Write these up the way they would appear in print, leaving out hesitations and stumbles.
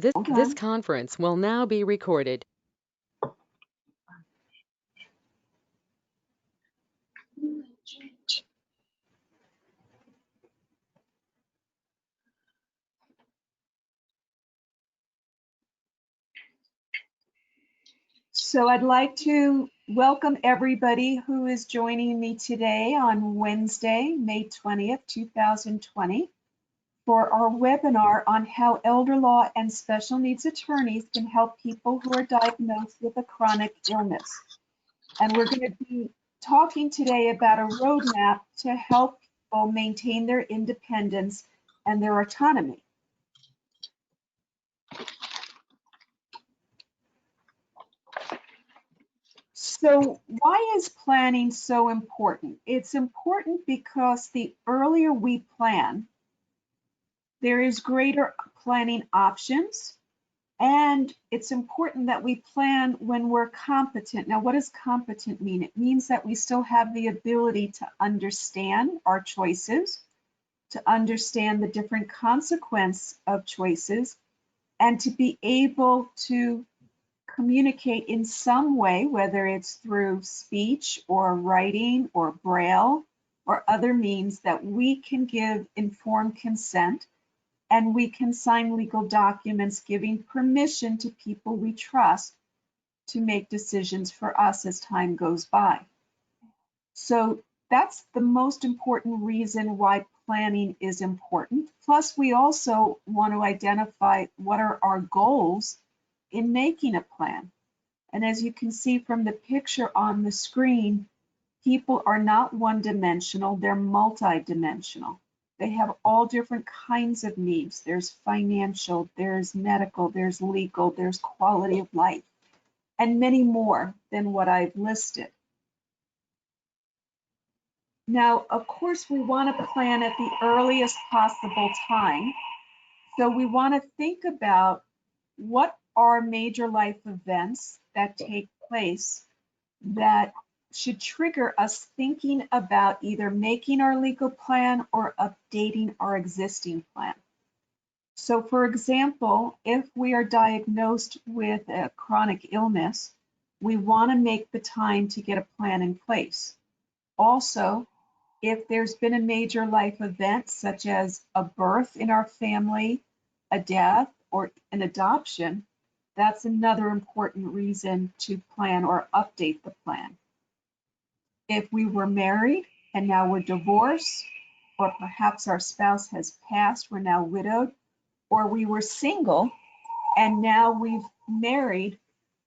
Hold This on. conference will now be recorded. So I'd like to welcome everybody who is joining me today on Wednesday, May 20th, 2020, for our webinar on how elder law and special needs attorneys can help people who are diagnosed with a chronic illness. And we're going to be talking today about a roadmap to help people maintain their independence and their autonomy. So why is planning so important? It's important because the earlier we plan, there is greater planning options, and it's important that we plan when we're competent. Now, what does competent mean? It means that we still have the ability to understand our choices, to understand the different consequences of choices, and to be able to communicate in some way, whether it's through speech or writing or braille or other means, that we can give informed consent and we can sign legal documents giving permission to people we trust to make decisions for us as time goes by. So that's the most important reason why planning is important. Plus, we also want to identify what are our goals in making a plan. And as you can see from the picture on the screen, people are not one-dimensional, they're multi-dimensional. They have all different kinds of needs. There's financial, there's medical, there's legal, there's quality of life, and many more than what I've listed. Now, of course, we want to plan at the earliest possible time. So we want to think about what are major life events that take place that should trigger us thinking about either making our legal plan or updating our existing plan. So for example, if we are diagnosed with a chronic illness, we want to make the time to get a plan in place. Also, if there's been a major life event, such as a birth in our family, a death, or an adoption, that's another important reason to plan or update the plan. If we were married and now we're divorced, or perhaps our spouse has passed, we're now widowed, or we were single and now we've married,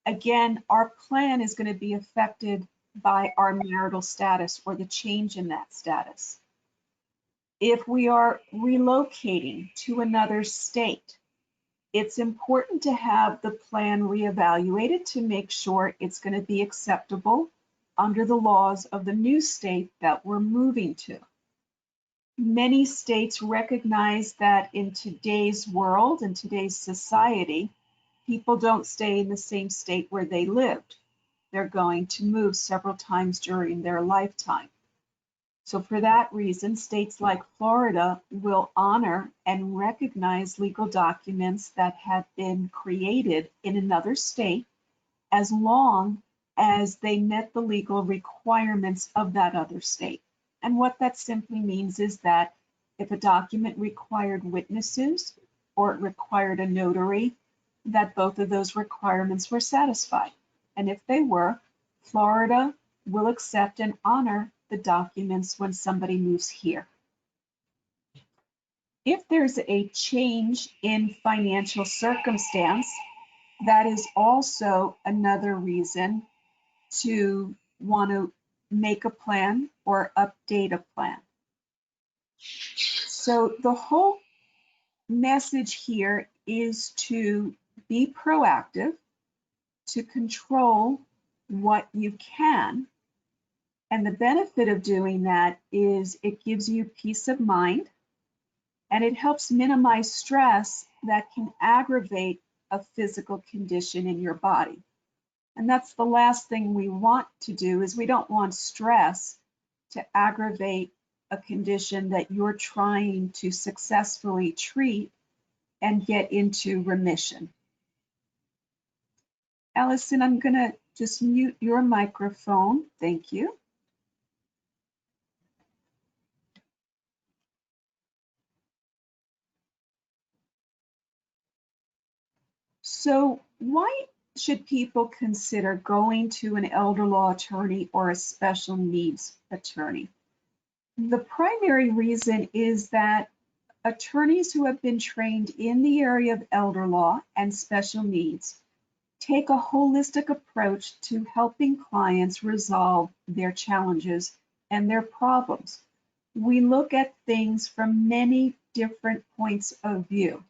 again, our plan is going to be affected by our marital status or the change in that status. If we are relocating to another state, it's important to have the plan reevaluated to make sure it's going to be acceptable under the laws of the new state that we're moving to. Many states recognize that in today's world, in today's society, people don't stay in the same state where they lived. They're going to move several times during their lifetime. So for that reason, states like Florida will honor and recognize legal documents that have been created in another state as long as they met the legal requirements of that other state. And what that simply means is that if a document required witnesses or it required a notary, that both of those requirements were satisfied. And if they were, Florida will accept and honor the documents when somebody moves here. If there's a change in financial circumstance, that is also another reason to want to make a plan or update a plan. So the whole message here is to be proactive, to control what you can. And the benefit of doing that is it gives you peace of mind and it helps minimize stress that can aggravate a physical condition in your body. And that's the last thing we want to do, is we don't want stress to aggravate a condition that you're trying to successfully treat and get into remission. Allison, I'm going to just mute your microphone. Thank you. So why should people consider going to an elder law attorney or a special needs attorney? The primary reason is that attorneys who have been trained in the area of elder law and special needs take a holistic approach to helping clients resolve their challenges and their problems. We look at things from many different points of view.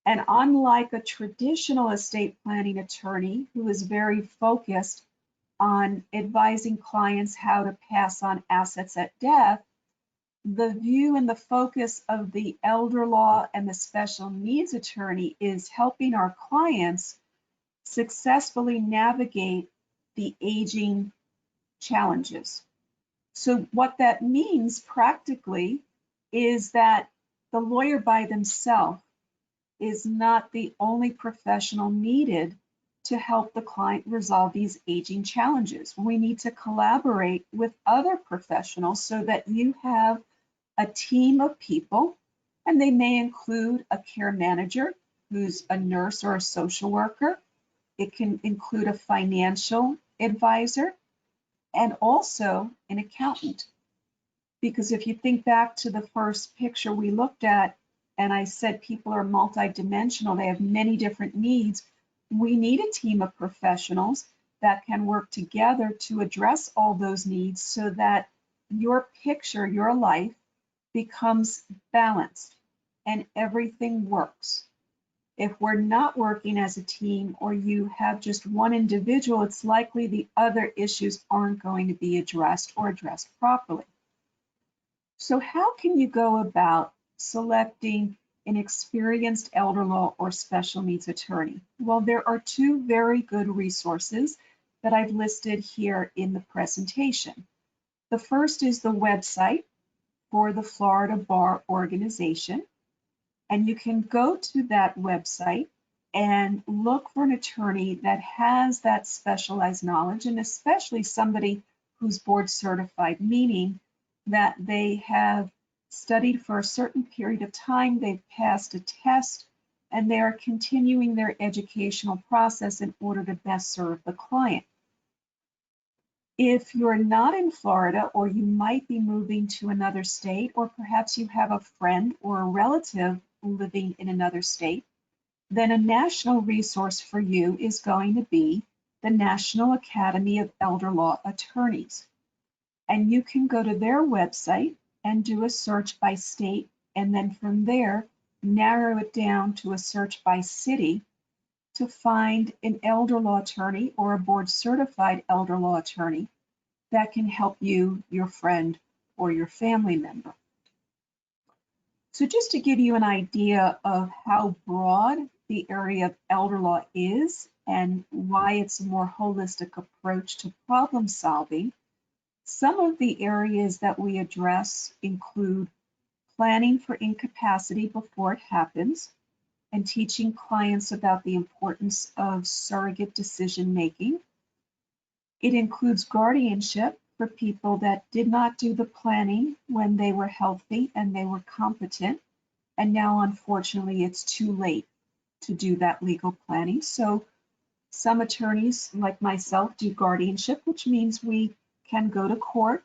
And unlike a traditional estate planning attorney who is very focused on advising clients how to pass on assets at death, the view and the focus of the elder law and the special needs attorney is helping our clients successfully navigate the aging challenges. So what that means practically is that the lawyer by themselves is not the only professional needed to help the client resolve these aging challenges. We need to collaborate with other professionals so that you have a team of people, and they may include a care manager who's a nurse or a social worker. It can include a financial advisor and also an accountant. Because if you think back to the first picture we looked at, and I said people are multidimensional, they have many different needs, we need a team of professionals that can work together to address all those needs so that your picture, your life, becomes balanced and everything works. If we're not working as a team or you have just one individual, it's likely the other issues aren't going to be addressed or addressed properly. So how can you go about selecting an experienced elder law or special needs attorney? Well, there are two very good resources that I've listed here in the presentation. The first is the website for the Florida Bar Organization. And you can go to that website and look for an attorney that has that specialized knowledge, and especially somebody who's board certified, meaning that they have studied for a certain period of time, they've passed a test, and they are continuing their educational process in order to best serve the client. If you're not in Florida, or you might be moving to another state, or perhaps you have a friend or a relative living in another state, then a national resource for you is going to be the National Academy of Elder Law Attorneys. And you can go to their website and do a search by state, and then from there, narrow it down to a search by city to find an elder law attorney or a board certified elder law attorney that can help you, your friend, or your family member. So just to give you an idea of how broad the area of elder law is and why it's a more holistic approach to problem solving, some of the areas that we address include planning for incapacity before it happens, and teaching clients about the importance of surrogate decision making. It includes guardianship for people that did not do the planning when they were healthy and they were competent, and now unfortunately it's too late to do that legal planning. So some attorneys like myself do guardianship, which means we can go to court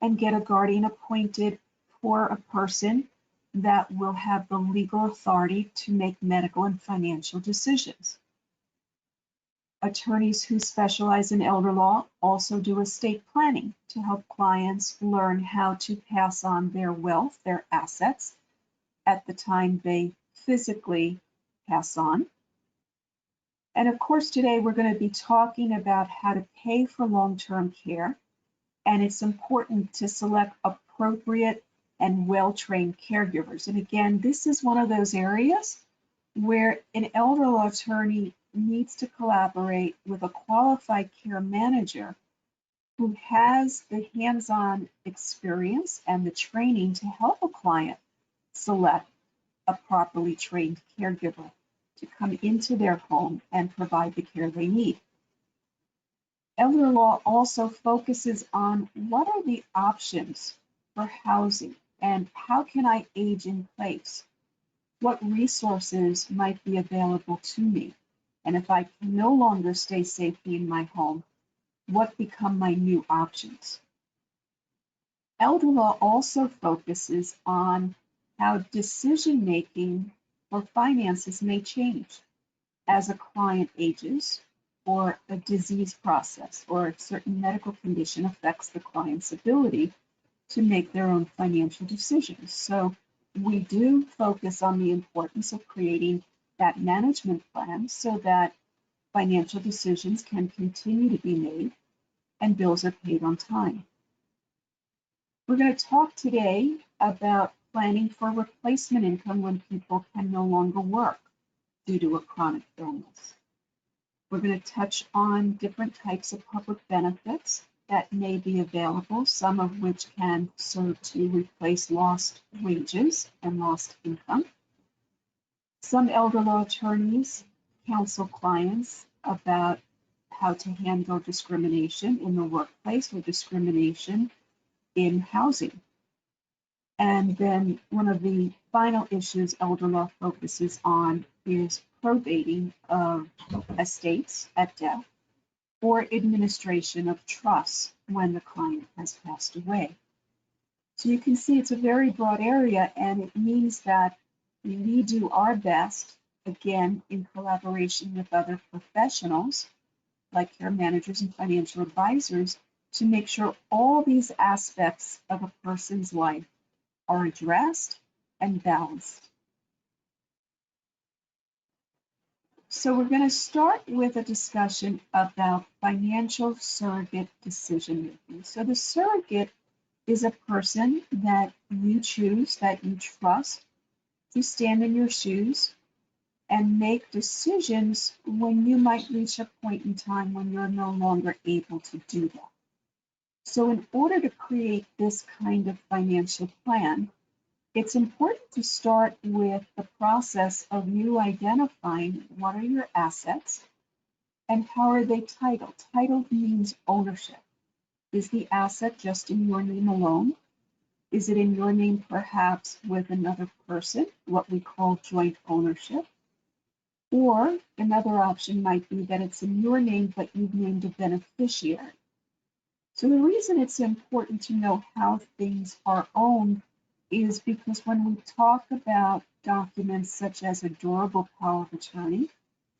and get a guardian appointed for a person that will have the legal authority to make medical and financial decisions. Attorneys who specialize in elder law also do estate planning to help clients learn how to pass on their wealth, their assets, at the time they physically pass on. And of course, today we're going to be talking about how to pay for long-term care, and it's important to select appropriate and well-trained caregivers. And again, this is one of those areas where an elder law attorney needs to collaborate with a qualified care manager who has the hands-on experience and the training to help a client select a properly trained caregiver to come into their home and provide the care they need. Elder law also focuses on what are the options for housing and how can I age in place? What resources might be available to me? And if I can no longer stay safely in my home, what become my new options? Elder law also focuses on how decision making for finances may change as a client ages or a disease process or a certain medical condition affects the client's ability to make their own financial decisions. So we do focus on the importance of creating that management plan so that financial decisions can continue to be made and bills are paid on time. We're going to talk today about planning for replacement income when people can no longer work due to a chronic illness. We're going to touch on different types of public benefits that may be available, some of which can serve to replace lost wages and lost income. Some elder law attorneys counsel clients about how to handle discrimination in the workplace or discrimination in housing. And then one of the final issues elder law focuses on is probating of estates at death or administration of trusts when the client has passed away. So you can see it's a very broad area, and it means that we do our best, again, in collaboration with other professionals like care managers and financial advisors, to make sure all these aspects of a person's life are addressed and balanced. So we're going to start with a discussion about financial surrogate decision making. So the surrogate is a person that you choose, that you trust to stand in your shoes and make decisions when you might reach a point in time when you're no longer able to do that. So in order to create this kind of financial plan, it's important to start with the process of you identifying what are your assets and how are they titled. Titled means ownership. Is the asset just in your name alone? Is it in your name perhaps with another person, what we call joint ownership? Or another option might be that it's in your name, but you've named a beneficiary. So the reason it's important to know how things are owned is because when we talk about documents such as a durable power of attorney,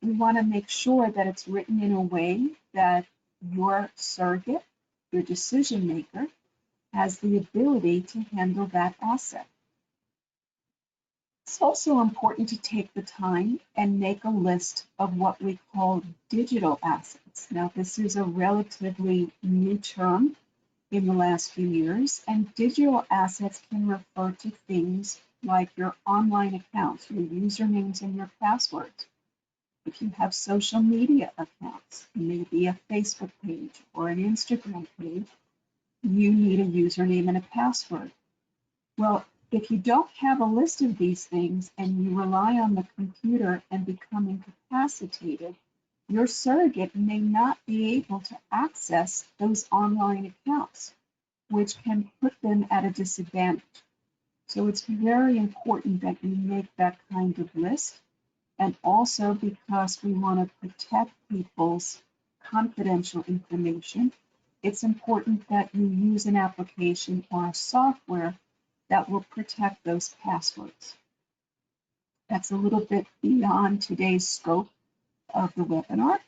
we want to make sure that it's written in a way that your surrogate, your decision maker, has the ability to handle that asset. It's also important to take the time and make a list of what we call digital assets. Now, this is a relatively new term in the last few years, and digital assets can refer to things like your online accounts, your usernames and your passwords. If you have social media accounts, maybe a Facebook page or an Instagram page, you need a username and a password. Well, if you don't have a list of these things and you rely on the computer and become incapacitated, your surrogate may not be able to access those online accounts, which can put them at a disadvantage. So it's very important that you make that kind of list. And also because we want to protect people's confidential information, it's important that you use an application or a software that will protect those passwords. That's a little bit beyond today's scope of the webinar,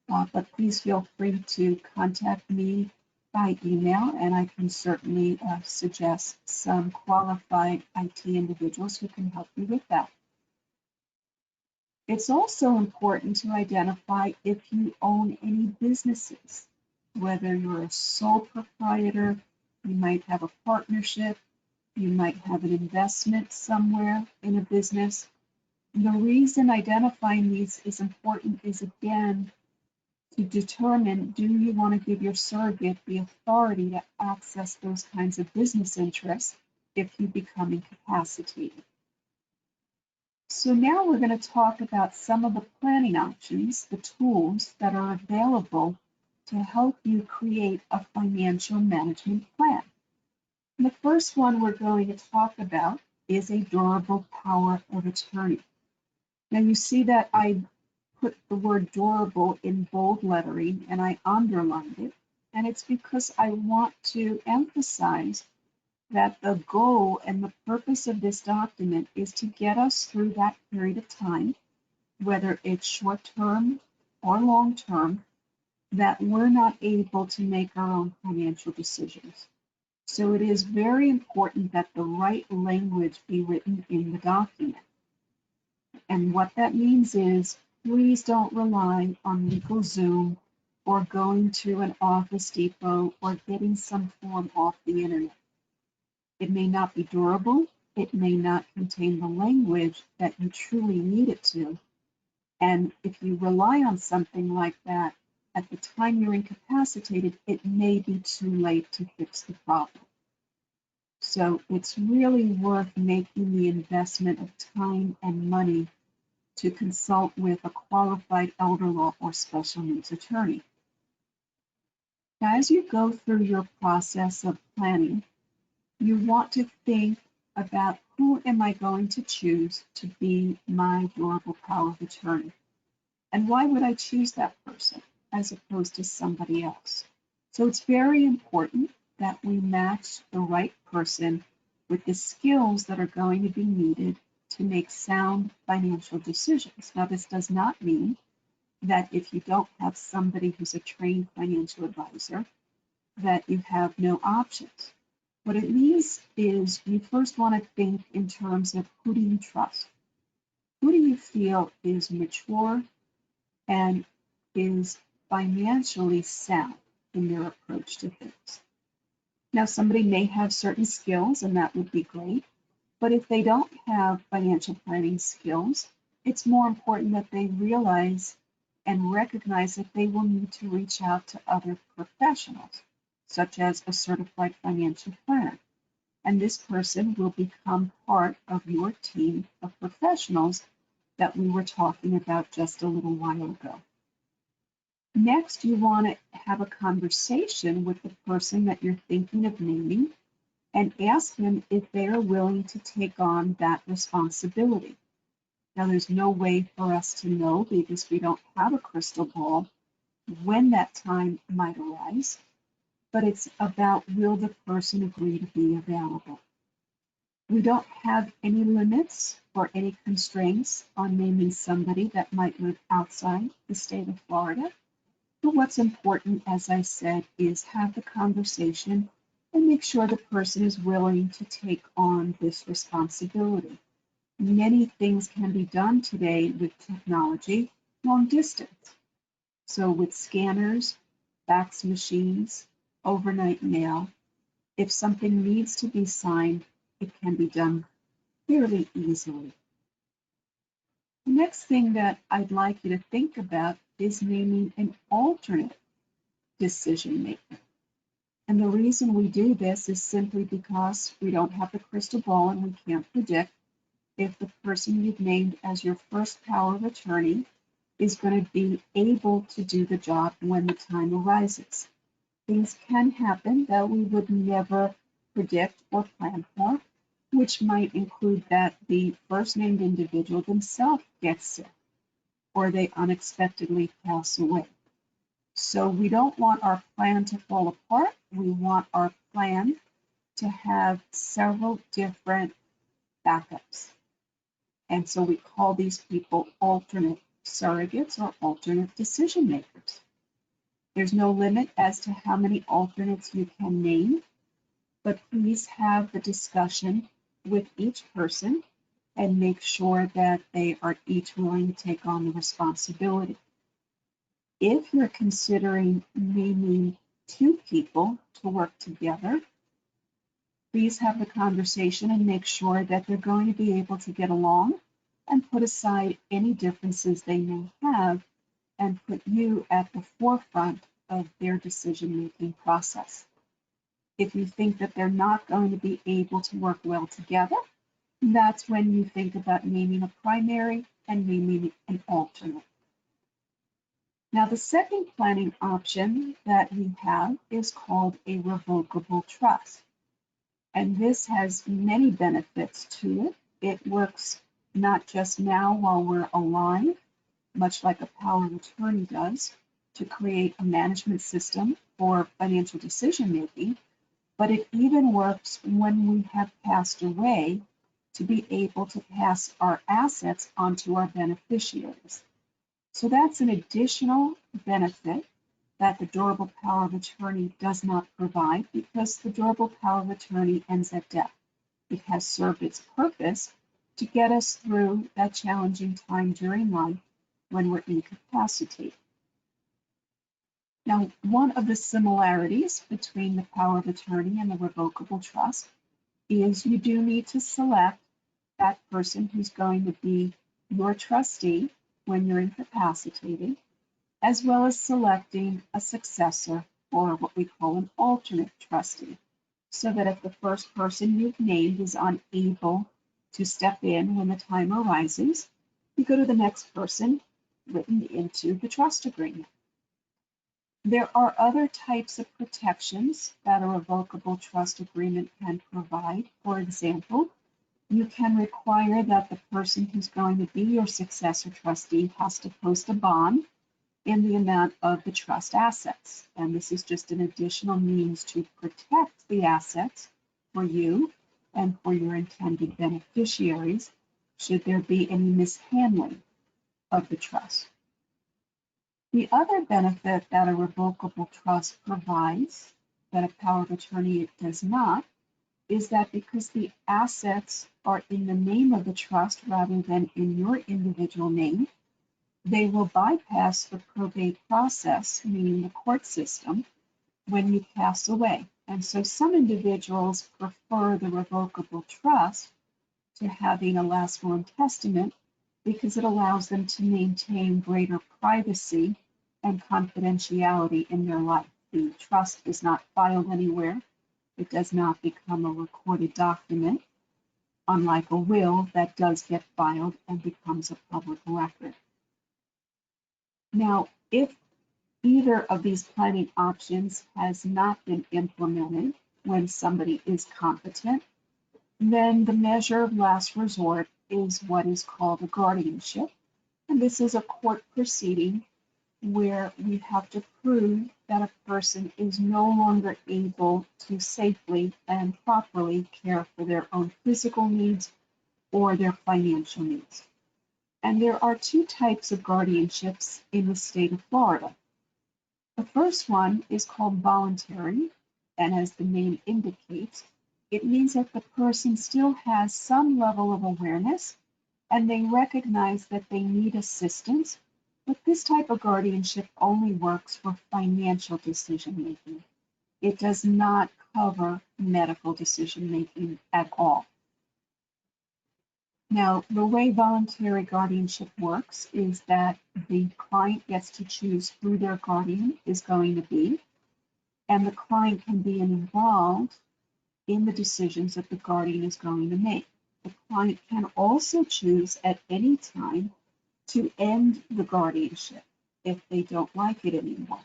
but please feel free to contact me by email, and I can certainly suggest some qualified IT individuals who can help you with that. It's also important to identify if you own any businesses, whether you're a sole proprietor, you might have a partnership, you might have an investment somewhere in a business. And the reason identifying these is important is, again, to determine, do you want to give your surrogate the authority to access those kinds of business interests if you become incapacitated? So now we're going to talk about some of the planning options, the tools that are available to help you create a financial management plan. And the first one we're going to talk about is a durable power of attorney. Now you see that I put the word durable in bold lettering and I underlined it. And it's because I want to emphasize that the goal and the purpose of this document is to get us through that period of time, whether it's short term or long term, that we're not able to make our own financial decisions. So it is very important that the right language be written in the document. And what that means is, please don't rely on LegalZoom or going to an Office Depot or getting some form off the internet. It may not be durable, it may not contain the language that you truly need it to. And if you rely on something like that, at the time you're incapacitated, it may be too late to fix the problem. So it's really worth making the investment of time and money to consult with a qualified elder law or special needs attorney. Now, as you go through your process of planning, you want to think about who am I going to choose to be my durable power of attorney? And why would I choose that person as opposed to somebody else? So it's very important that we match the right person with the skills that are going to be needed to make sound financial decisions. Now, this does not mean that if you don't have somebody who's a trained financial advisor, that you have no options. What it means is you first want to think in terms of who do you trust? Who do you feel is mature and is financially sound in their approach to things? Now, somebody may have certain skills, and that would be great. But if they don't have financial planning skills, it's more important that they realize and recognize that they will need to reach out to other professionals, such as a certified financial planner. And this person will become part of your team of professionals that we were talking about just a little while ago. Next, you want to have a conversation with the person that you're thinking of naming and ask them if they are willing to take on that responsibility. Now, there's no way for us to know because we don't have a crystal ball when that time might arise, but it's about will the person agree to be available. We don't have any limits or any constraints on naming somebody that might live outside the state of Florida. But what's important, as I said, is have the conversation and make sure the person is willing to take on this responsibility. Many things can be done today with technology long distance. So with scanners, fax machines, overnight mail, if something needs to be signed, it can be done fairly easily. The next thing that I'd like you to think about is naming an alternate decision maker. And the reason we do this is simply because we don't have the crystal ball and we can't predict if the person you've named as your first power of attorney is going to be able to do the job when the time arises. Things can happen that we would never predict or plan for, which might include that the first named individual themselves gets sick or they unexpectedly pass away. So we don't want our plan to fall apart. We want our plan to have several different backups. And so we call these people alternate surrogates or alternate decision makers. There's no limit as to how many alternates you can name, but please have the discussion with each person and make sure that they are each willing to take on the responsibility. If you're considering naming two people to work together, please have the conversation and make sure that they're going to be able to get along and put aside any differences they may have and put you at the forefront of their decision-making process. If you think that they're not going to be able to work well together, That's when you think about naming a primary and naming an alternate. Now, the second planning option that we have is called a revocable trust. And this has many benefits to it. It works not just now while we're alive, much like a power of attorney does, to create a management system for financial decision making, but it even works when we have passed away to be able to pass our assets onto our beneficiaries. So that's an additional benefit that the durable power of attorney does not provide because the durable power of attorney ends at death. It has served its purpose to get us through that challenging time during life when we're incapacitated. Now, one of the similarities between the power of attorney and the revocable trust is you do need to select that person who's going to be your trustee when you're incapacitated, as well as selecting a successor or what we call an alternate trustee, so that if the first person you've named is unable to step in when the time arises, you go to the next person written into the trust agreement. There are other types of protections that a revocable trust agreement can provide. For example, you can require that the person who's going to be your successor trustee has to post a bond in the amount of the trust assets. And this is just an additional means to protect the assets for you and for your intended beneficiaries should there be any mishandling of the trust. The other benefit that a revocable trust provides that a power of attorney does not is that because the assets are in the name of the trust rather than in your individual name, they will bypass the probate process, meaning the court system, when you pass away. And so some individuals prefer the revocable trust to having a last will and testament because it allows them to maintain greater privacy and confidentiality in their life. The trust is not filed anywhere. It does not become a recorded document, unlike a will that does get filed and becomes a public record. Now, if either of these planning options has not been implemented when somebody is competent, then the measure of last resort is what is called a guardianship. And this is a court proceeding where we have to prove that a person is no longer able to safely and properly care for their own physical needs or their financial needs. And there are two types of guardianships in the state of Florida. The first one is called voluntary, and as the name indicates, it means that the person still has some level of awareness and they recognize that they need assistance, but this type of guardianship only works for financial decision making. It does not cover medical decision making at all. Now, the way voluntary guardianship works is that the client gets to choose who their guardian is going to be, and the client can be involved in the decisions that the guardian is going to make. The client can also choose at any time to end the guardianship if they don't like it anymore.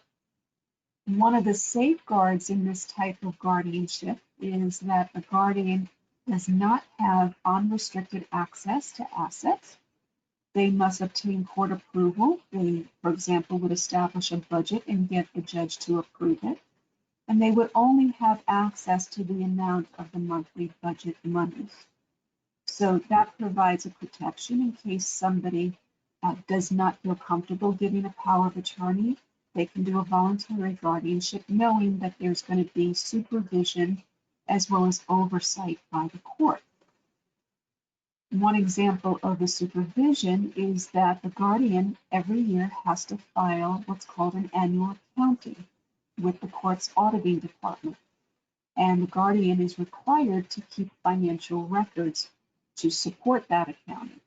One of the safeguards in this type of guardianship is that the guardian does not have unrestricted access to assets. They must obtain court approval. They, for example, would establish a budget and get the judge to approve it. And they would only have access to the amount of the monthly budget monies. So that provides a protection in case somebody does not feel comfortable giving a power of attorney. They can do a voluntary guardianship knowing that there's going to be supervision as well as oversight by the court. One example of the supervision is that the guardian every year has to file what's called an annual accounting with the court's auditing department. And the guardian is required to keep financial records to support that accounting.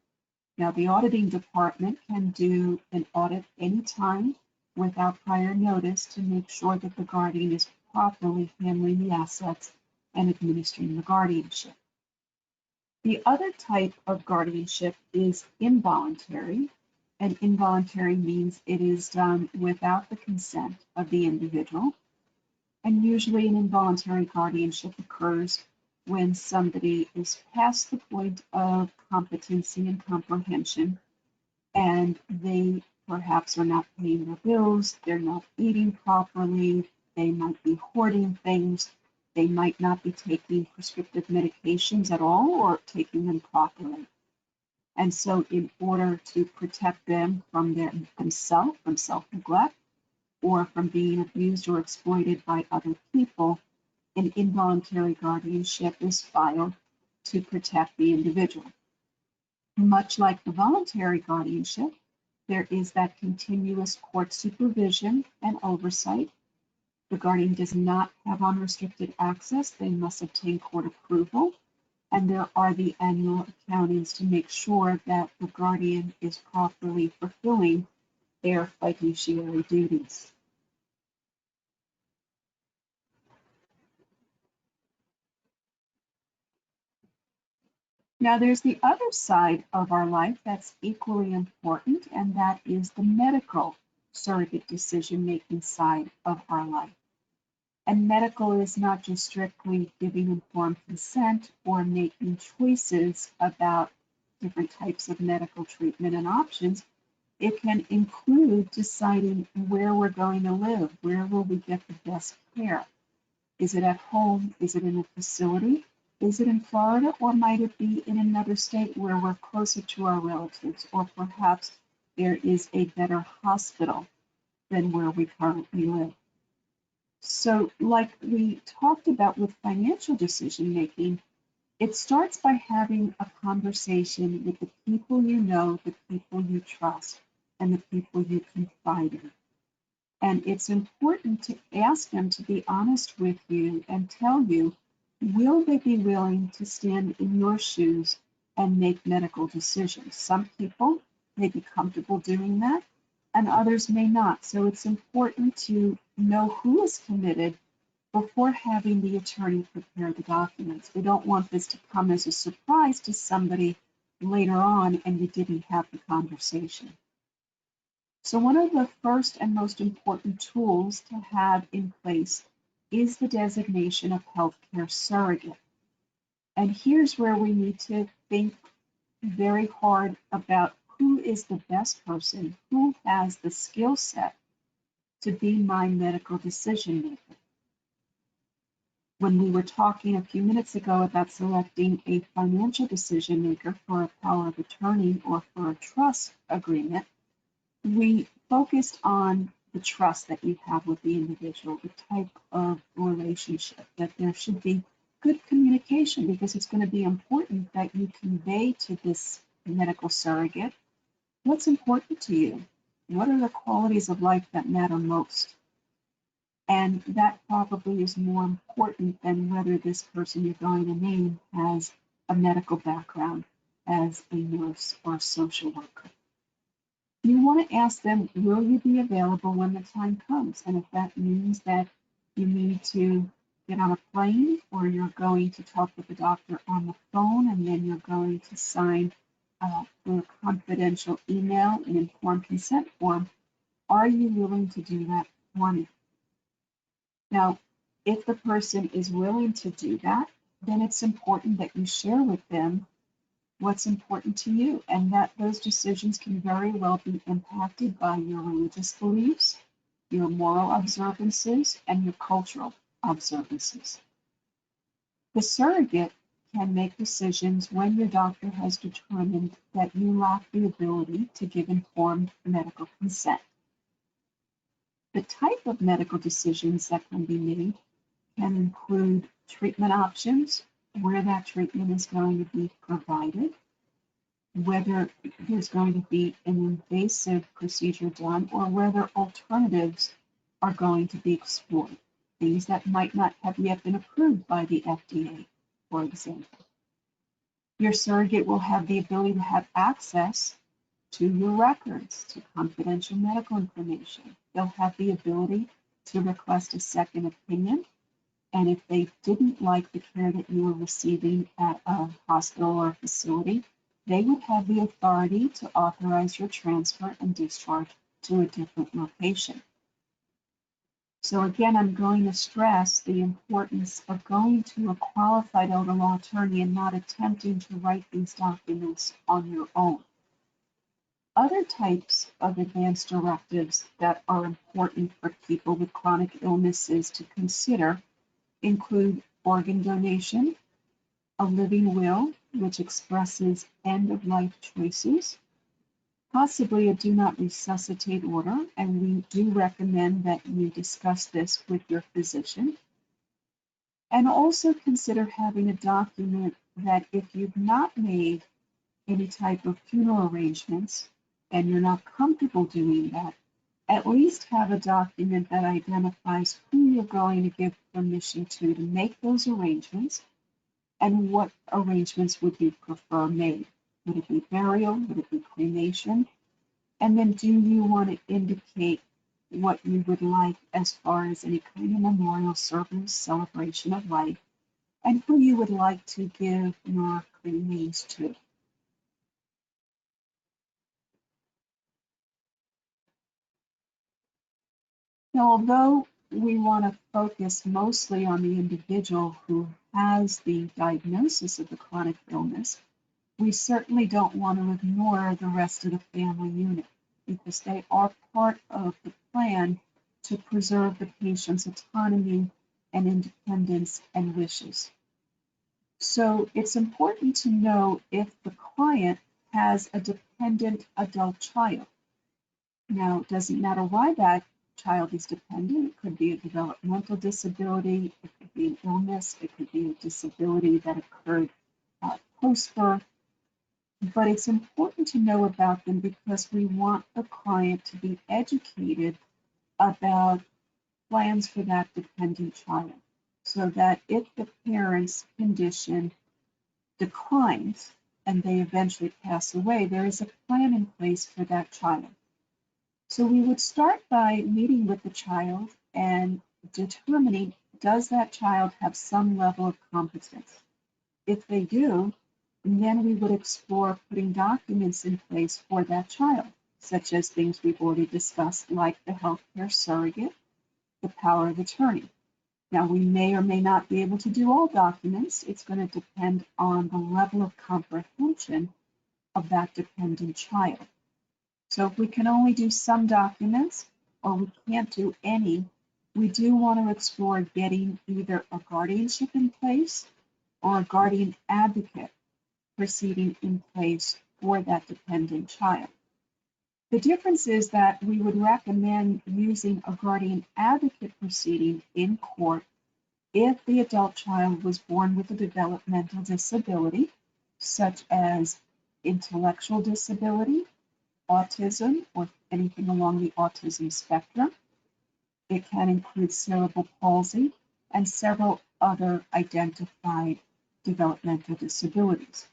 Now, the auditing department can do an audit anytime without prior notice to make sure that the guardian is properly handling the assets and administering the guardianship. The other type of guardianship is involuntary, and involuntary means it is done without the consent of the individual. And usually an involuntary guardianship occurs when somebody is past the point of competency and comprehension, and they perhaps are not paying their bills, they're not eating properly, they might be hoarding things, they might not be taking prescriptive medications at all or taking them properly. And so in order to protect them from themselves, from self-neglect, or from being abused or exploited by other people, an involuntary guardianship is filed to protect the individual. Much like the voluntary guardianship, there is that continuous court supervision and oversight. The guardian does not have unrestricted access. They must obtain court approval. And there are the annual accountings to make sure that the guardian is properly fulfilling their fiduciary duties. Now, there's the other side of our life that's equally important, and that is the medical surrogate decision-making side of our life. And medical is not just strictly giving informed consent or making choices about different types of medical treatment and options. It can include deciding where we're going to live, where will we get the best care. Is it at home? Is it in a facility? Is it in Florida, or might it be in another state where we're closer to our relatives, or perhaps there is a better hospital than where we currently live? So, like we talked about with financial decision making, it starts by having a conversation with the people you know, the people you trust, and the people you confide in. And it's important to ask them to be honest with you and tell you, will they be willing to stand in your shoes and make medical decisions? Some people may be comfortable doing that, and others may not. So it's important to know who is committed before having the attorney prepare the documents. We don't want this to come as a surprise to somebody later on and you didn't have the conversation. So one of the first and most important tools to have in place is the designation of healthcare surrogate. And here's where we need to think very hard about who is the best person, who has the skill set to be my medical decision maker. When we were talking a few minutes ago about selecting a financial decision maker for a power of attorney or for a trust agreement, we focused on the trust that you have with the individual, the type of relationship, that there should be good communication, because it's going to be important that you convey to this medical surrogate what's important to you. What are the qualities of life that matter most? And that probably is more important than whether this person you're going to name has a medical background as a nurse or a social worker. You want to ask them, will you be available when the time comes? And if that means that you need to get on a plane, or you're going to talk with the doctor on the phone, and then you're going to sign a confidential email, an informed consent form, are you willing to do that for me? Now, if the person is willing to do that, then it's important that you share with them what's important to you, and that those decisions can very well be impacted by your religious beliefs, your moral observances, and your cultural observances. The surrogate can make decisions when your doctor has determined that you lack the ability to give informed medical consent. The type of medical decisions that can be made can include treatment options, where that treatment is going to be provided, whether there's going to be an invasive procedure done, or whether alternatives are going to be explored, things that might not have yet been approved by the FDA, for example. Your surrogate will have the ability to have access to your records, to confidential medical information. They'll have the ability to request a second opinion, And if they didn't like the care that you were receiving at a hospital or facility, they would have the authority to authorize your transfer and discharge to a different location. So again, I'm going to stress the importance of going to a qualified elder law attorney and not attempting to write these documents on your own. Other types of advance directives that are important for people with chronic illnesses to consider include organ donation, a living will, which expresses end-of-life choices, possibly a do not resuscitate order, and we do recommend that you discuss this with your physician. And also consider having a document that if you've not made any type of funeral arrangements and you're not comfortable doing that, at least have a document that identifies who you're going to give permission to make those arrangements and what arrangements would you prefer made. Would it be burial? Would it be cremation? And then do you want to indicate what you would like as far as any kind of memorial service, celebration of life, and who you would like to give your cremains to? Now, although we want to focus mostly on the individual who has the diagnosis of the chronic illness, we certainly don't want to ignore the rest of the family unit because they are part of the plan to preserve the patient's autonomy and independence and wishes. So it's important to know if the client has a dependent adult child. Now, it doesn't matter why that child is dependent. It could be a developmental disability, it could be an illness, it could be a disability that occurred post-birth. But it's important to know about them because we want the client to be educated about plans for that dependent child, so that if the parent's condition declines and they eventually pass away, there is a plan in place for that child. So we would start by meeting with the child and determining, does that child have some level of competence? If they do, then we would explore putting documents in place for that child, such as things we've already discussed, like the healthcare surrogate, the power of attorney. Now, we may or may not be able to do all documents. It's going to depend on the level of comprehension of that dependent child. So if we can only do some documents or we can't do any, we do want to explore getting either a guardianship in place or a guardian advocate proceeding in place for that dependent child. The difference is that we would recommend using a guardian advocate proceeding in court if the adult child was born with a developmental disability, such as intellectual disability, autism, or anything along the autism spectrum. It can include cerebral palsy and several other identified developmental disabilities.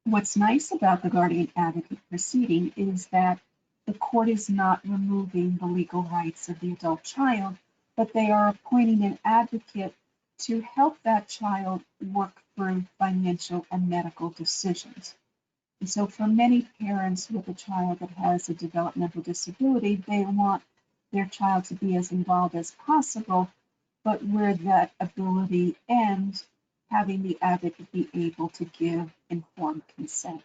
What's nice about the guardian advocate proceeding is that the court is not removing the legal rights of the adult child, but they are appointing an advocate to help that child work through financial and medical decisions. And so for many parents with a child that has a developmental disability, they want their child to be as involved as possible, but where that ability ends, having the advocate be able to give informed consent.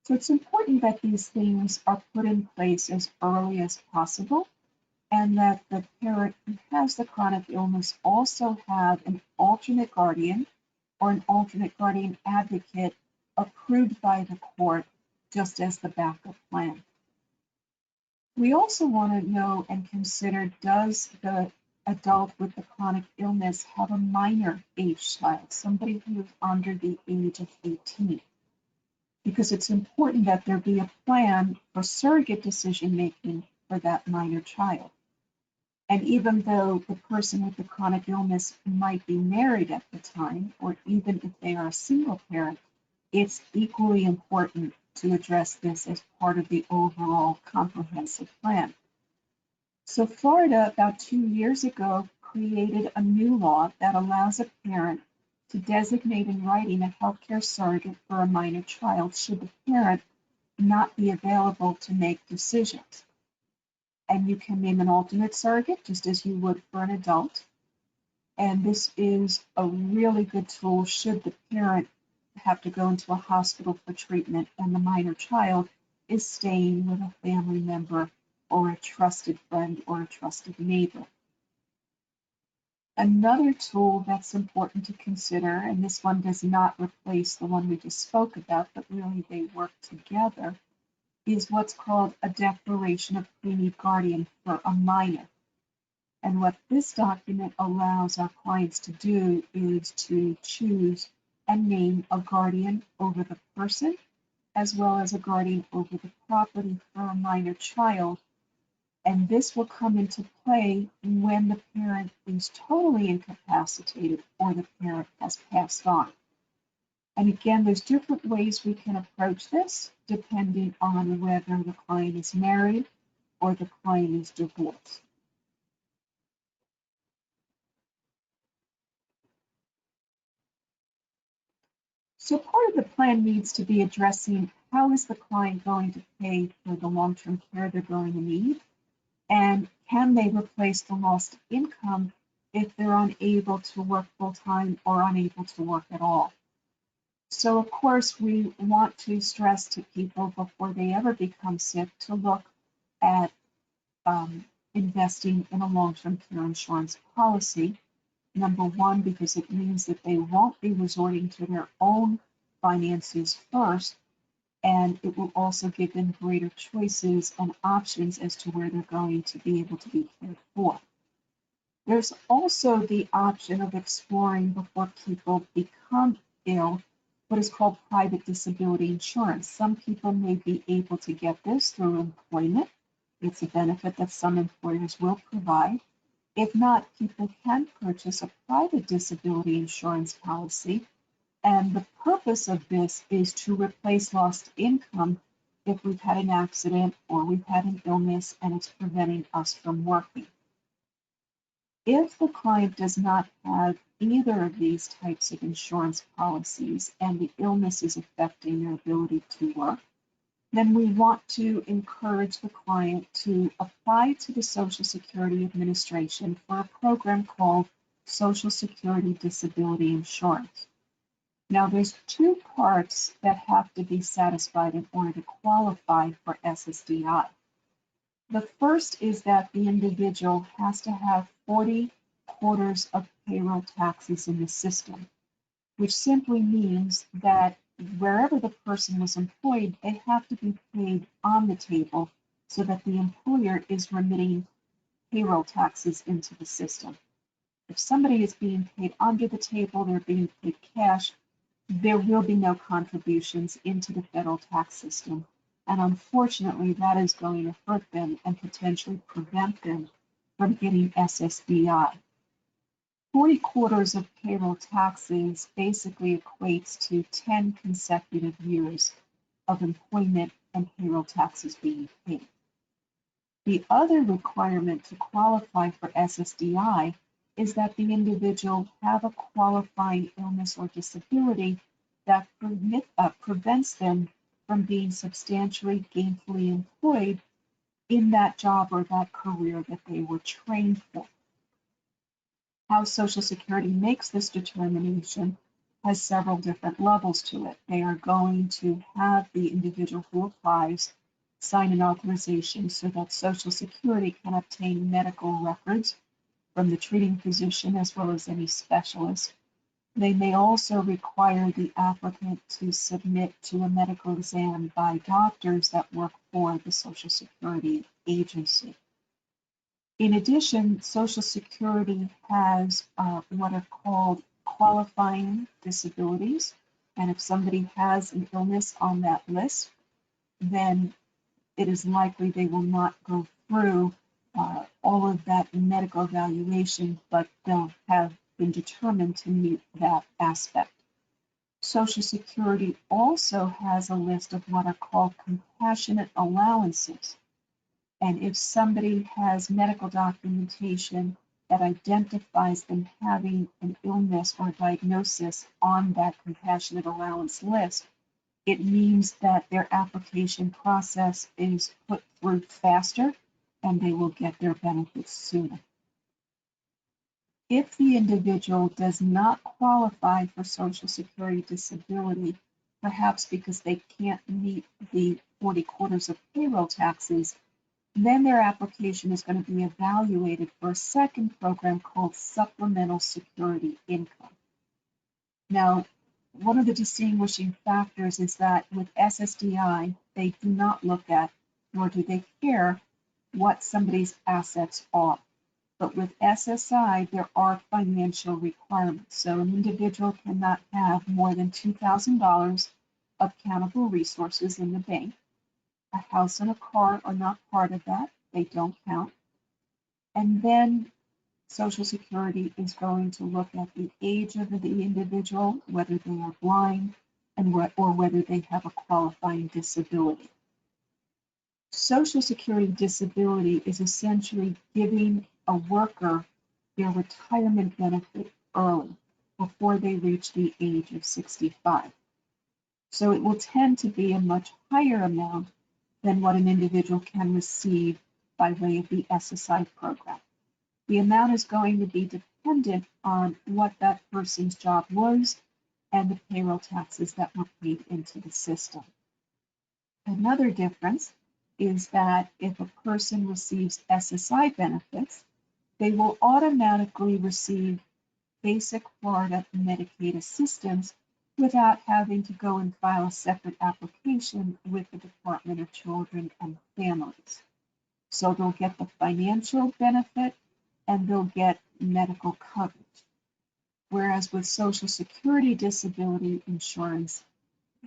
So it's important that these things are put in place as early as possible and that the parent who has the chronic illness also have an alternate guardian or an alternate guardian advocate approved by the court just as the backup plan. We also want to know and consider, does the adult with the chronic illness have a minor age child, somebody who is under the age of 18? Because it's important that there be a plan for surrogate decision making for that minor child. And even though the person with the chronic illness might be married at the time, or even if they are a single parent, it's equally important to address this as part of the overall comprehensive plan. So Florida, about 2 years ago, created a new law that allows a parent to designate in writing a healthcare surrogate for a minor child should the parent not be available to make decisions. And you can name an alternate surrogate just as you would for an adult. And this is a really good tool should the parent have to go into a hospital for treatment and the minor child is staying with a family member or a trusted friend or a trusted neighbor. Another tool that's important to consider, and this one does not replace the one we just spoke about, but really they work together, is what's called a declaration of pre-need guardian for a minor. And what this document allows our clients to do is to choose and name a guardian over the person, as well as a guardian over the property for a minor child. And this will come into play when the parent is totally incapacitated or the parent has passed on. And again, there's different ways we can approach this depending on whether the client is married or the client is divorced. So part of the plan needs to be addressing how is the client going to pay for the long-term care they're going to need, and can they replace the lost income if they're unable to work full-time or unable to work at all. So of course we want to stress to people before they ever become sick to look at investing in a long-term care insurance policy. Number one, because it means that they won't be resorting to their own finances first, and it will also give them greater choices and options as to where they're going to be able to be cared for. There's also the option of exploring before people become ill what is called private disability insurance. Some people may be able to get this through employment. It's a benefit that some employers will provide. If not, people can purchase a private disability insurance policy, and the purpose of this is to replace lost income if we've had an accident or we've had an illness and it's preventing us from working. If the client does not have either of these types of insurance policies and the illness is affecting their ability to work, then we want to encourage the client to apply to the Social Security Administration for a program called Social Security Disability Insurance. Now, there's two parts that have to be satisfied in order to qualify for SSDI. The first is that the individual has to have 40 quarters of payroll taxes in the system, which simply means that wherever the person was employed, they have to be paid on the table so that the employer is remitting payroll taxes into the system. If somebody is being paid under the table, they're being paid cash, there will be no contributions into the federal tax system. And unfortunately, that is going to hurt them and potentially prevent them from getting SSDI. 40 quarters of payroll taxes basically equates to 10 consecutive years of employment and payroll taxes being paid. The other requirement to qualify for SSDI is that the individual have a qualifying illness or disability that prevents them from being substantially gainfully employed in that job or that career that they were trained for. How Social Security makes this determination has several different levels to it. They are going to have the individual who applies sign an authorization so that Social Security can obtain medical records from the treating physician as well as any specialist. They may also require the applicant to submit to a medical exam by doctors that work for the Social Security agency. In addition, Social Security has what are called qualifying disabilities. And if somebody has an illness on that list, then it is likely they will not go through all of that medical evaluation, but they'll have been determined to meet that aspect. Social Security also has a list of what are called compassionate allowances. And if somebody has medical documentation that identifies them having an illness or diagnosis on that compassionate allowance list, it means that their application process is put through faster and they will get their benefits sooner. If the individual does not qualify for Social Security disability, perhaps because they can't meet the 40 quarters of payroll taxes, then their application is going to be evaluated for a second program called Supplemental Security Income. Now, one of the distinguishing factors is that with SSDI, they do not look at, nor do they care, what somebody's assets are. But with SSI, there are financial requirements. So an individual cannot have more than $2,000 of countable resources in the bank. A house and a car are not part of that. They don't count. And then Social Security is going to look at the age of the individual, whether they are blind, or whether they have a qualifying disability. Social Security disability is essentially giving a worker their retirement benefit early, before they reach the age of 65. So it will tend to be a much higher amount than what an individual can receive by way of the SSI program. The amount is going to be dependent on what that person's job was and the payroll taxes that were paid into the system. Another difference is that if a person receives SSI benefits, they will automatically receive basic Florida Medicaid assistance without having to go and file a separate application with the Department of Children and Families. So they'll get the financial benefit and they'll get medical coverage. Whereas with Social Security disability insurance,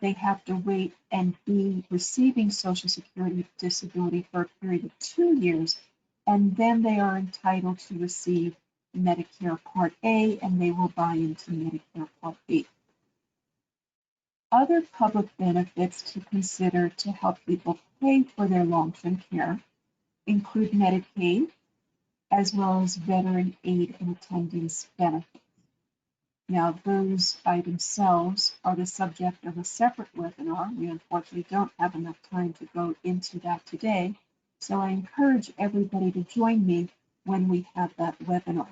they have to wait and be receiving Social Security disability for a period of 2 years, and then they are entitled to receive Medicare Part A, and they will buy into Medicare Part B. Other public benefits to consider to help people pay for their long-term care include Medicaid, as well as veteran aid and attendance benefits. Now, those by themselves are the subject of a separate webinar. We unfortunately don't have enough time to go into that today, so I encourage everybody to join me when we have that webinar.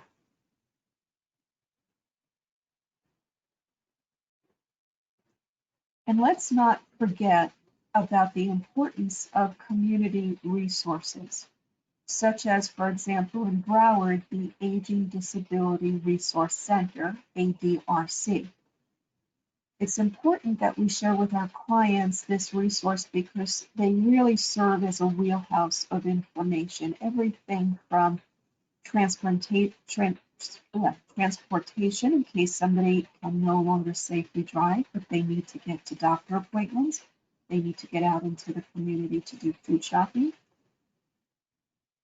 And let's not forget about the importance of community resources, such as, for example, in Broward, the Aging Disability Resource Center, ADRC. It's important that we share with our clients this resource because they really serve as a wheelhouse of information, everything from transportation in case somebody can no longer safely drive, but they need to get to doctor appointments. They need to get out into the community to do food shopping.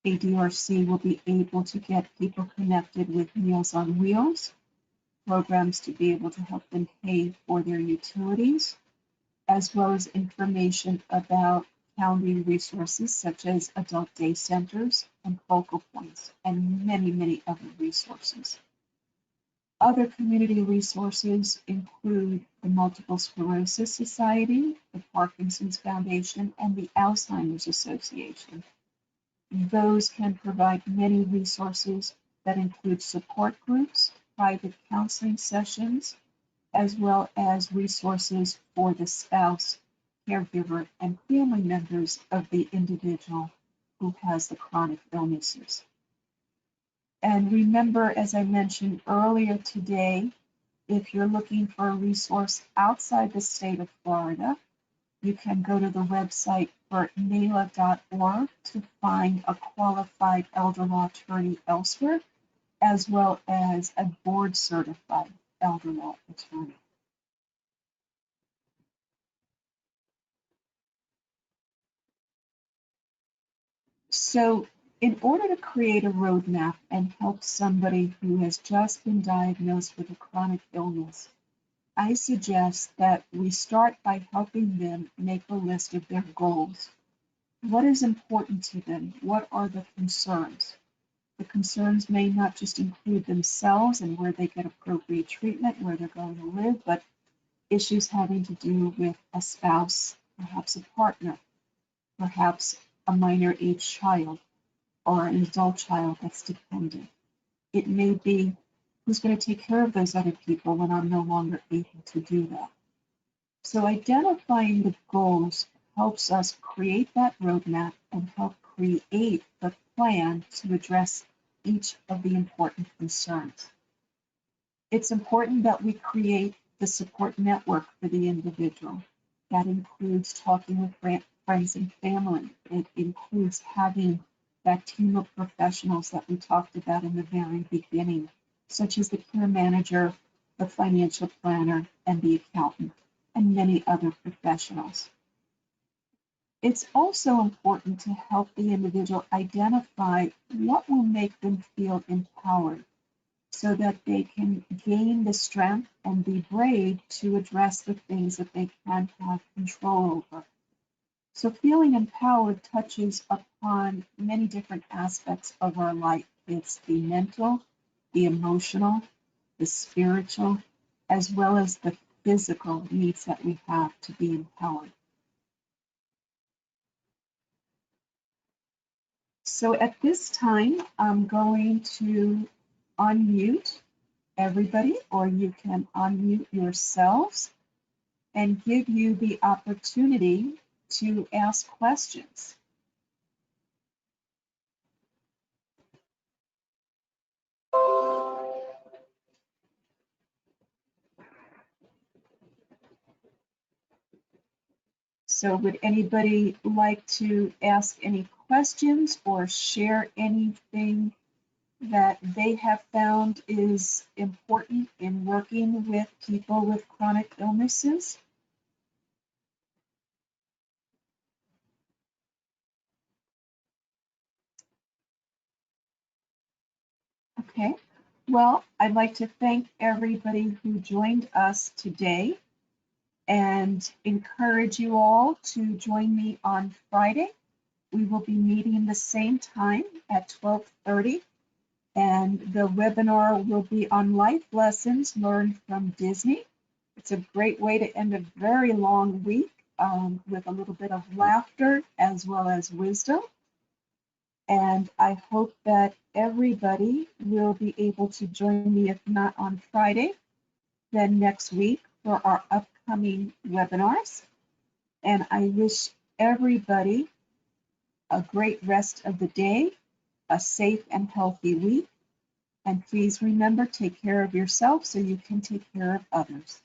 ADRC will be able to get people connected with Meals on Wheels, programs to be able to help them pay for their utilities, as well as information about county resources such as adult day centers and focal points, and many, many other resources. Other community resources include the Multiple Sclerosis Society, the Parkinson's Foundation, and the Alzheimer's Association. Those can provide many resources that include support groups, private counseling sessions, as well as resources for the spouse, caregiver, and family members of the individual who has the chronic illnesses. And remember, as I mentioned earlier today, if you're looking for a resource outside the state of Florida, you can go to the website for NALA.org to find a qualified elder law attorney elsewhere, as well as a board-certified elder law attorney. So in order to create a roadmap and help somebody who has just been diagnosed with a chronic illness, I suggest that we start by helping them make a list of their goals. What is important to them? What are the concerns? The concerns may not just include themselves and where they get appropriate treatment, where they're going to live, but issues having to do with a spouse, perhaps a partner, perhaps a minor age child, or an adult child that's dependent. It may be who's going to take care of those other people when I'm no longer able to do that. So identifying the goals helps us create that roadmap and help create the plan to address each of the important concerns. It's important that we create the support network for the individual. That includes talking with friends and family. It includes having that team of professionals that we talked about in the very beginning, such as the care manager, the financial planner, and the accountant, and many other professionals. It's also important to help the individual identify what will make them feel empowered so that they can gain the strength and be brave to address the things that they can't have control over. So feeling empowered touches upon many different aspects of our life. It's the mental, the emotional, the spiritual, as well as the physical needs that we have to be empowered. So at this time, I'm going to unmute everybody, or you can unmute yourselves and give you the opportunity to ask questions. So would anybody like to ask any questions or share anything that they have found is important in working with people with chronic illnesses? Okay, well, I'd like to thank everybody who joined us today and encourage you all to join me on Friday. We will be meeting the same time at 12:30, and the webinar will be on life lessons learned from Disney. It's a great way to end a very long week with a little bit of laughter as well as wisdom. And I hope that everybody will be able to join me, if not on Friday, then next week for our upcoming webinars. And I wish everybody a great rest of the day, a safe and healthy week. And please remember, take care of yourself so you can take care of others.